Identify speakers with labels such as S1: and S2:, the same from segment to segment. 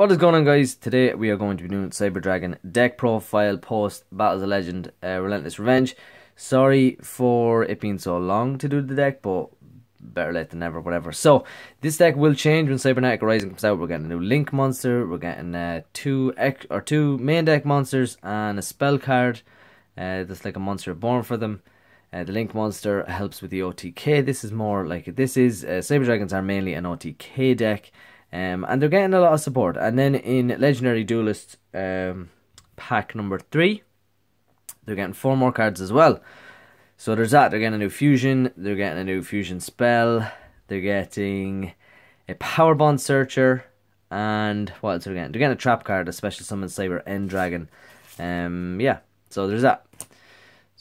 S1: What is going on, guys? Today we are going to be doing Cyber Dragon deck profile post Battles of Legend Relentless Revenge. Sorry for it being so long to do the deck, but better late than never, whatever. So this deck will change when Cybernetic Rising comes out. We're getting a new Link monster, we're getting two main deck monsters and a spell card that's like a monster born for them. The Link monster helps with the OTK. This is more like Cyber Dragons are mainly an OTK deck. And they're getting a lot of support. And then in Legendary Duelist pack number 3, they're getting 4 more cards as well. So there's that. They're getting a new fusion. They're getting a new fusion spell. They're getting a Power Bond Searcher. And what else are they getting? They're getting a trap card, a special summon Cyber End Dragon. Yeah, so there's that.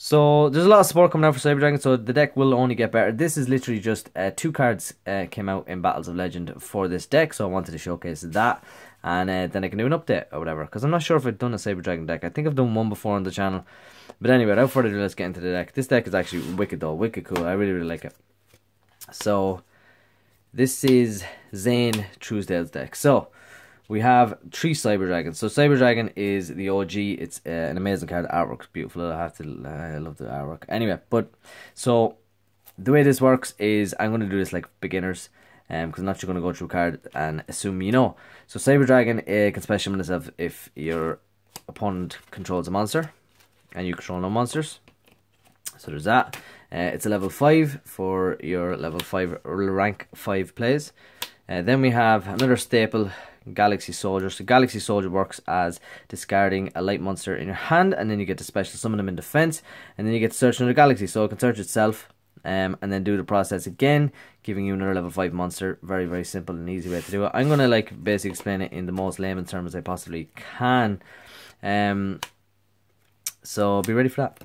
S1: So there's a lot of support coming out for Cyber Dragon, so the deck will only get better. This is literally just 2 cards came out in Battles of Legend for this deck, so I wanted to showcase that. And then I can do an update or whatever, because I'm not sure if I've done a Cyber Dragon deck. I think I've done one before on the channel. But anyway, without further ado, let's get into the deck. This deck is actually wicked though, wicked cool. I really, really like it. So this is Zane Truesdale's deck. So we have 3 Cyber Dragons. So Cyber Dragon is the OG. It's an amazing card. The artwork's beautiful. I love the artwork. Anyway, but so the way this works is I'm going to do this like beginners, because I'm not just going to go through a card and assume you know. So Cyber Dragon can special summon itself if your opponent controls a monster and you control no monsters. So there's that. It's a level 5 for your level 5 rank 5 plays. Then we have another staple, Galaxy Soldier. So Galaxy Soldier works as discarding a light monster in your hand, and then you get to special summon them in defense, and then you get to search another galaxy, so it can search itself, and then do the process again, giving you another level 5 monster. Very, very simple and easy way to do it. I'm going to like basically explain it in the most layman terms I possibly can. So be ready for that.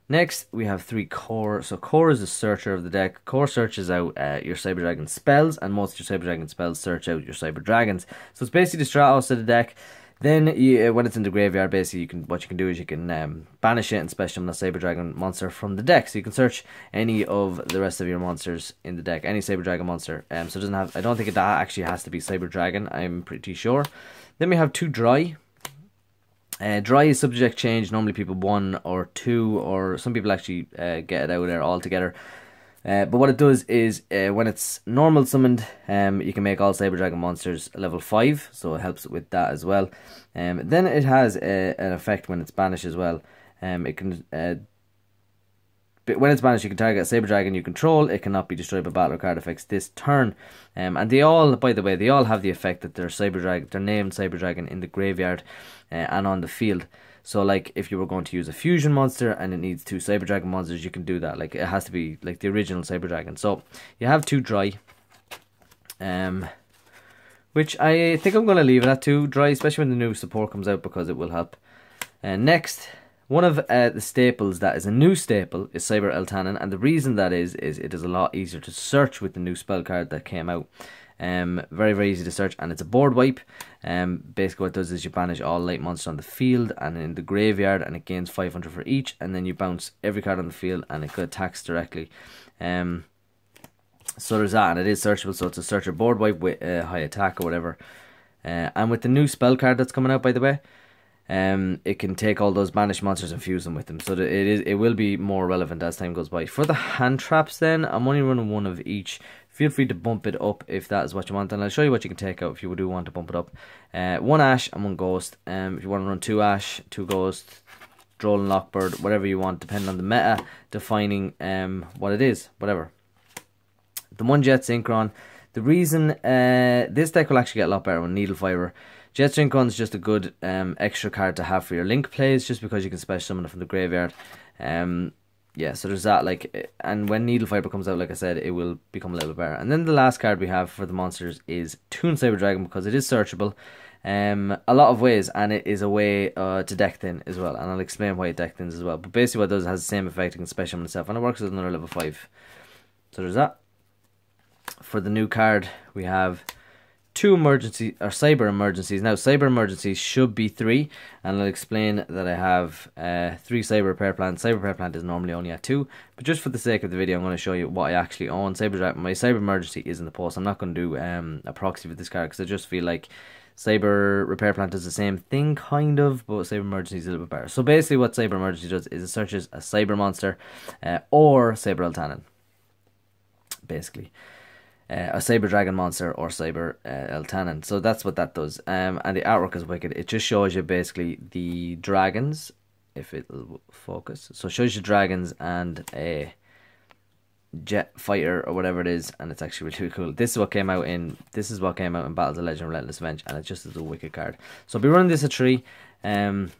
S1: Next, we have 3 Core. So Core is the searcher of the deck. Core searches out your Cyber Dragon spells, and most of your Cyber Dragon spells search out your Cyber Dragons. So it's basically the Stratos of the deck. Then, when it's in the graveyard, basically what you can do is you can banish it and special summon a Cyber Dragon monster from the deck. So you can search any of the rest of your monsters in the deck, any Cyber Dragon monster. So it doesn't have. I don't think that actually has to be Cyber Dragon. I'm pretty sure. Then we have 2 Dry. Dry is subject change. Normally people 1 or 2, or some people actually get it out there altogether. But what it does is when it's normal summoned, you can make all Cyber Dragon monsters level 5, so it helps with that as well. Then it has an effect when it's banished as well. It can but when it's banished, you can target a Cyber Dragon you control. It cannot be destroyed by battle or card effects this turn. And they all, by the way, they all have the effect that they're named Cyber Dragon in the graveyard and on the field. So like if you were going to use a fusion monster and it needs 2 Cyber Dragon monsters, you can do that. Like it has to be like the original Cyber Dragon. So you have 2 Dry. Which I think I'm going to leave it at 2 Dry, especially when the new support comes out, because it will help. Next, one of the staples that is a new staple is Cyber Eltanin, and the reason that is it is a lot easier to search with the new spell card that came out. Very, very easy to search, and it's a board wipe. Basically what it does is you banish all light monsters on the field and in the graveyard, and it gains 500 for each, and then you bounce every card on the field and it attacks directly. So there's that, and it is searchable, so it's a searcher board wipe with high attack or whatever. And with the new spell card that's coming out, by the way, it can take all those banished monsters and fuse them with them, so that it will be more relevant as time goes by. For the hand traps, then I'm only running 1 of each. Feel free to bump it up if that is what you want, and I'll show you what you can take out if you do want to bump it up. 1 Ash and 1 Ghost. If you want to run 2 Ash, 2 Ghost, Droll and Lockbird, whatever you want, depending on the meta, defining what it is, whatever. The 1 Jet Synchron. The reason this deck will actually get a lot better with Needle Fiber. Jet Synchron is just a good extra card to have for your Link plays, just because you can special summon it from the graveyard. Yeah, so there's that. Like, and when Needle Fiber comes out, like I said, it will become a little better. And then the last card we have for the monsters is Toon Cyber Dragon, because it is searchable a lot of ways, and it is a way to deck thin as well. And I'll explain why it deck thins as well. But basically what it does, it has the same effect. It can special summon itself, and it works as another level 5. So there's that. For the new card, we have 2 emergency or cyber emergencies. Now cyber emergencies should be 3, and I'll explain that I have 3 cyber repair plants. Cyber repair plant is normally only at 2, but just for the sake of the video I'm going to show you what I actually own. My cyber emergency is in the post. I'm not going to do a proxy for this card because I just feel like cyber repair plant is the same thing kind of, but cyber emergency is a little bit better. So basically what cyber emergency does is it searches a cyber monster or cyber Eltanen, basically. A Cyber Dragon monster or Cyber Eltanen. So that's what that does. And the artwork is wicked. It just shows you basically the dragons, if it'll focus. So it shows you dragons and a jet fighter or whatever it is, and it's actually really cool. This is what came out in Battles of Legend Relentless Revenge, and it just is a wicked card. So I'll be running this at 3. If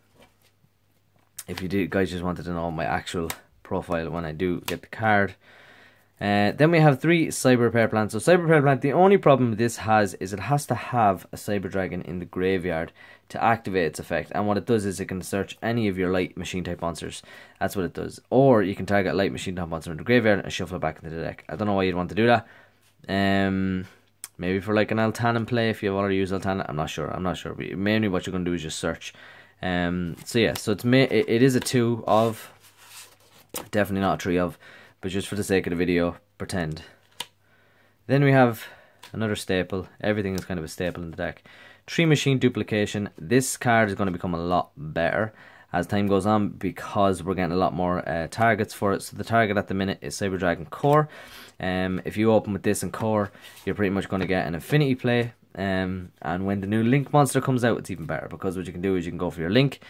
S1: you guys just wanted to know my actual profile when I do get the card. Then we have 3 cyber repair plants. So cyber repair plant, the only problem with this is it has to have a cyber dragon in the graveyard to activate its effect. And what it does is it can search any of your light machine type monsters. That's what it does. Or you can target a light machine type monster in the graveyard and shuffle it back into the deck. I don't know why you'd want to do that. Maybe for like an Eltanen play if you already use Eltanen. I'm not sure. But mainly what you're going to do is just search. So yeah, so it is a 2 of, definitely not a 3 of. But just for the sake of the video, pretend. Then we have another staple. Everything is kind of a staple in the deck. 3 machine duplication. This card is going to become a lot better as time goes on because we're getting a lot more targets for it. So the target at the minute is Cyber Dragon Core. If you open with this in Core, you're pretty much going to get an Infinity play. And when the new Link monster comes out, it's even better because what you can do is you can go for your Link.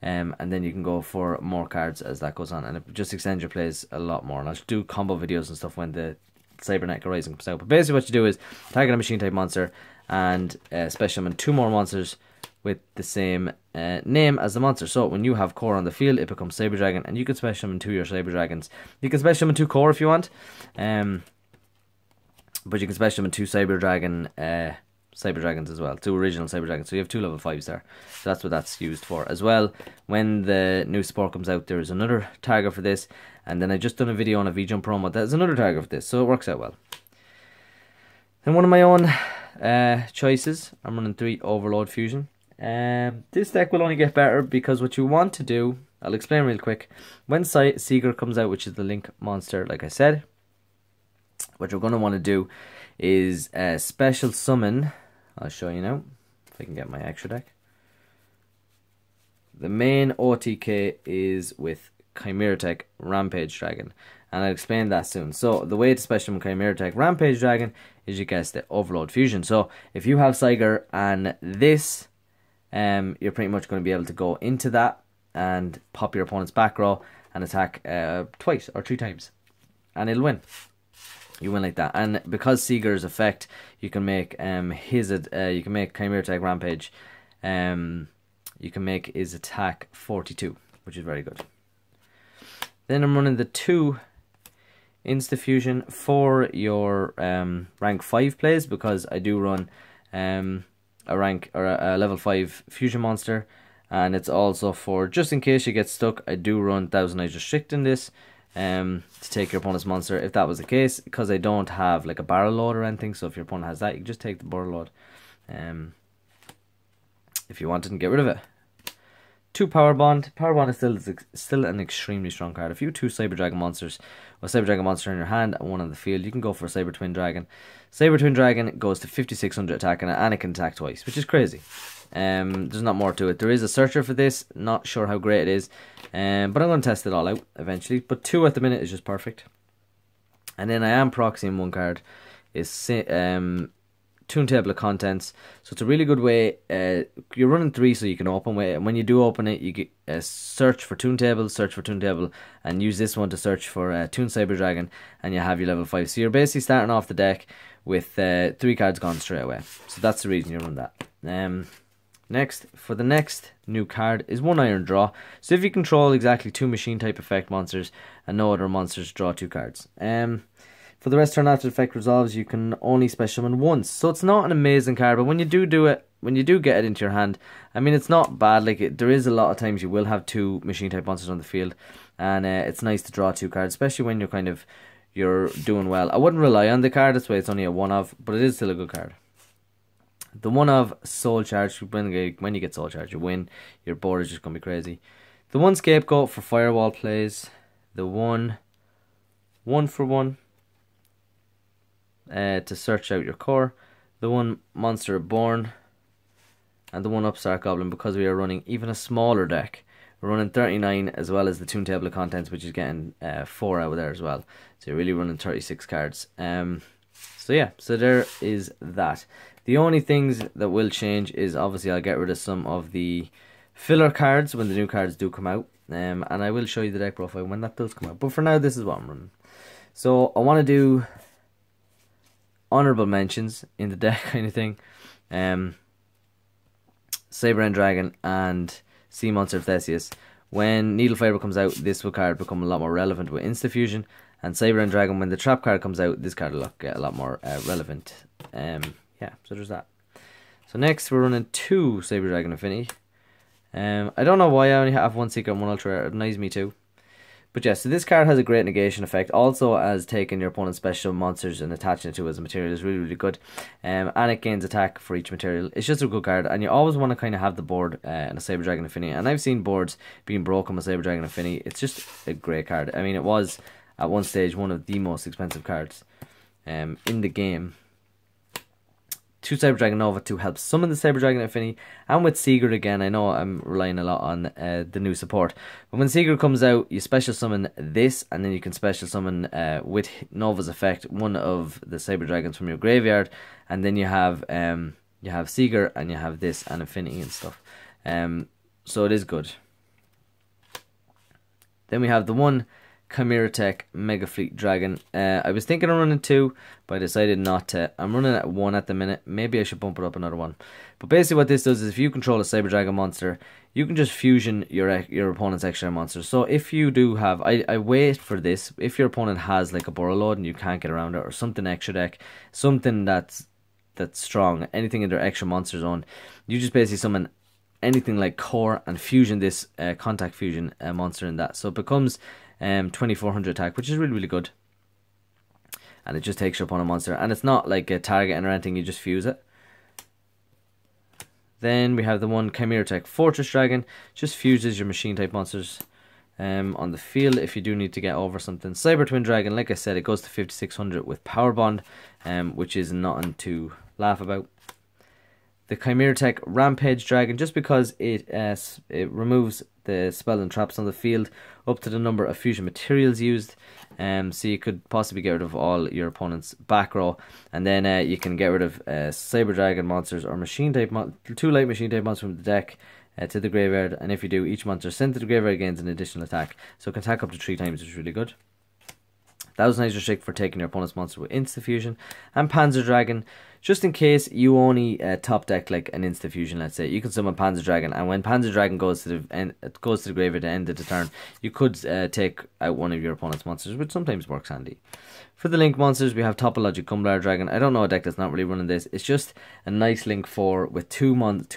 S1: And then you can go for more cards as that goes on, and it just extends your plays a lot more. And I'll do combo videos and stuff when the Cybernetic Rising comes out. But basically what you do is target a machine type monster and special summon 2 more monsters with the same name as the monster. So when you have Core on the field, it becomes Cyber Dragon, and you can special summon 2 of your Cyber Dragons. You can special summon 2 Core if you want, but you can special summon 2 Cyber Dragon Cyber Dragons as well, 2 original Cyber Dragons. So you have 2 level 5s there. So that's what that's used for as well. When the new support comes out, there is another target for this, and then I just done a video on a V-Jump promo. There's another target for this, so it works out well. Then one of my own choices, I'm running 3 Overload Fusion. This deck will only get better because what you want to do, I'll explain real quick. When Seeger comes out, which is the Link monster, like I said, what you're going to want to do is special summon. I'll show you now if I can get my extra deck. The main OTK is with Chimera Tech Rampage Dragon, and I'll explain that soon. So the way to special summon Chimera Tech Rampage Dragon is you guessed it, Overload Fusion. So if you have Siger and this, you're pretty much going to be able to go into that and pop your opponent's back row and attack twice or 3 times, and it'll win. You win like that. And because Seeger's effect, you can make you can make Chimera Tech Rampage, you can make his attack 42, which is very good. Then I'm running the 2 Insta Fusion for your rank 5 plays, because I do run a rank or a level 5 fusion monster, and it's also for just in case you get stuck. I do run Thousand Eyes Restrict in this. To take your opponent's monster, if that was the case, because I don't have like a barrel load or anything. So if your opponent has that, you can just take the barrel load if you wanted and get rid of it. 2 Power Bond. Power Bond is still an extremely strong card. If you have 2 Cyber Dragon monsters, or Cyber Dragon monster in your hand and 1 on the field, you can go for a Cyber Twin Dragon. Cyber Twin Dragon goes to 5600 attack and it can attack twice, which is crazy. There's not more to it. There is a searcher for this, not sure how great it is, but I'm going to test it all out eventually. But 2 at the minute is just perfect. And then I am proxying 1 card, is Toon Table of Contents. So it's a really good way. You're running 3 so you can open it, and when you do open it, you get search for Toon Table, and use this one to search for Toon Cyber Dragon, and you have your level 5. So you're basically starting off the deck with 3 cards gone straight away. So that's the reason you run that. Next, for the next new card is 1 Iron Draw. So if you control exactly 2 machine type effect monsters and no other monsters, draw 2 cards. For the rest, turn after the effect resolves, you can only special summon once. So it's not an amazing card, but when you do it, when you do get it into your hand, I mean, it's not bad. Like, there is a lot of times you will have 2 machine type monsters on the field, and it's nice to draw 2 cards, especially when you're doing well. I wouldn't rely on the card, that's why it's only a 1 of, but it is still a good card. The one of Soul Charge, when you get Soul Charge, you win. Your board is just going to be crazy. The one Scapegoat for Firewall plays. The one for one to search out your core. The one Monster Reborn. And the one Upstart Goblin, because we are running even a smaller deck. We're running 39 as well as the Toon Table of Contents, which is getting 4 out of there as well. So you're really running 36 cards. So yeah, so there is that. The only things that will change is obviously I'll get rid of some of the filler cards when the new cards do come out. And I will show you the deck profile when that does come out. But for now, this is what I'm running. So I want to do honorable mentions in the deck kind of thing. Saber End Dragon and Sea Monster of Theseus. When Needle Fiber comes out, this will card become a lot more relevant with Insta-Fusion. And Saber End Dragon, when the Trap card comes out, this card will get a lot more relevant. Yeah, so there's that. So next we're running 2 Saber Dragon Affinity. I don't know why I only have 1 Secret and 1 Ultra Rare. It annoys me too. But yeah, so this card has a great negation effect. Also, as taking your opponent's special monsters and attaching it to as a material is really, really good. And it gains attack for each material. It's just a good card. And you always want to kind of have the board in a Saber Dragon Affinity. And I've seen boards being broken with Saber Dragon Affinity. It's just a great card. I mean, it was, at one stage, one of the most expensive cards in the game. 2 Cyber Dragon Nova to help summon the Cyber Dragon Affinity, and with Sigurd again, I know I'm relying a lot on the new support, but when Sigurd comes out, you special summon this, and then you can special summon with Nova's effect one of the Cyber Dragons from your graveyard, and then you have Sigurd, and you have this and Affinity and stuff. So it is good. Then we have the one Chimera Tech Mega Fleet Dragon. I was thinking of running 2, but I decided not to. I'm running at 1 at the minute. Maybe I should bump it up another 1. But basically what this does is if you control a Cyber Dragon monster, you can just fusion your opponent's extra monsters. So if you do have, I wait for this, if your opponent has like a Burrow Load and you can't get around it, or something extra deck, something that's strong, anything in their extra monster zone, you just basically summon anything like Core and fusion this Contact Fusion monster in that. So it becomes 2400 attack, which is really, really good. And it just takes your opponent monster, and it's not like a target or anything, you just fuse it. Then we have the one Chimera Tech Fortress Dragon, just fuses your machine type monsters on the field if you do need to get over something. Cyber Twin Dragon, like I said, it goes to 5600 with Power Bond, which is nothing to laugh about. The Chimera Tech Rampage Dragon, just because it removes the spell and traps on the field up to the number of fusion materials used. So you could possibly get rid of all your opponent's back row, and then you can get rid of Cyber Dragon monsters or machine type 2 light machine type monsters from the deck to the graveyard. And if you do, each monster sent to the graveyard gains an additional attack, so it can attack up to 3 times, which is really good. That was a nice restrict for taking your opponent's monster with Insta Fusion. And Panzer Dragon, just in case you only top deck like an Insta Fusion, let's say, you can summon Panzer Dragon, and when Panzer Dragon goes to the graveyard at the end of the turn, you could take out one of your opponent's monsters, which sometimes works handy. For the link monsters, we have Topologic Cumblar Dragon. I don't know a deck that's not really running this. It's just a nice link for with 2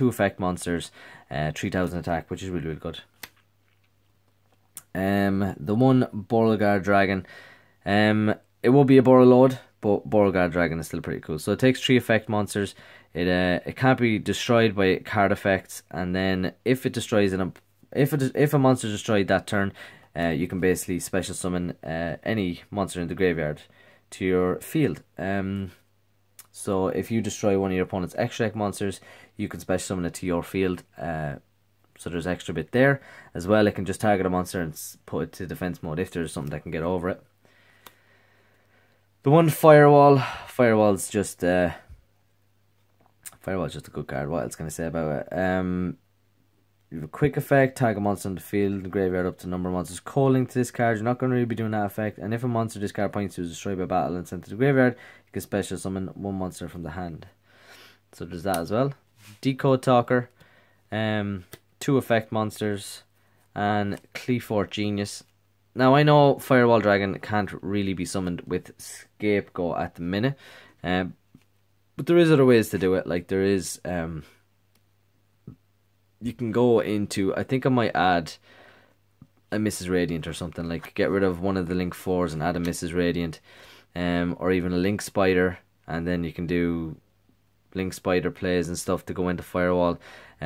S1: effect monsters, 3000 attack, which is really, really good. The one Beauregard Dragon. It will be a Burrow Load, but Beauregard Dragon is still pretty cool. So it takes 3 effect monsters. It can't be destroyed by card effects, and then if it destroys if a monster is destroyed that turn, you can basically special summon any monster in the graveyard to your field. So if you destroy one of your opponent's extra deck monsters, you can special summon it to your field. So there's extra bit there as well. It can just target a monster and put it to defense mode if there's something that can get over it. The one Firewall's just a good card. What else can I say about it? You have a quick effect, target monster on the field, the graveyard up to number of monsters calling to this card. You're not going to really be doing that effect. And if a monster this card points to is destroyed by battle and sent to the graveyard, you can special summon 1 monster from the hand. So there's that as well. Decode Talker, 2 effect monsters, and Cleafort Genius. Now, I know Firewall Dragon can't really be summoned with Scapegoat at the minute, but there is other ways to do it. Like, there is, you can go into, I think I might add a Mrs. Radiant or something, like get rid of one of the Link 4s and add a Mrs. Radiant, or even a Link Spider, and then you can do Blink Spider plays and stuff to go into Firewall.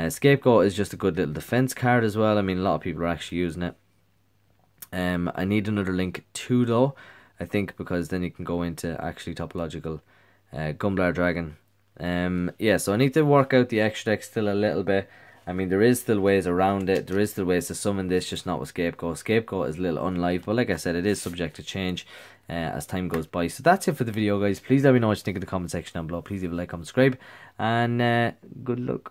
S1: Scapegoat is just a good little defense card as well. I mean, a lot of people are actually using it. I need another link 2 though, I think, because then you can go into actually topological Gumblar Dragon. Yeah, so I need to work out the extra deck still a little bit. I mean, there is still ways around it. There is still ways to summon this, just not with Scapegoat. Scapegoat is a little unlive, but like I said, it is subject to change as time goes by. So that's it for the video, guys. Please let me know what you think in the comment section down below. Please leave a like, comment, subscribe, and good luck.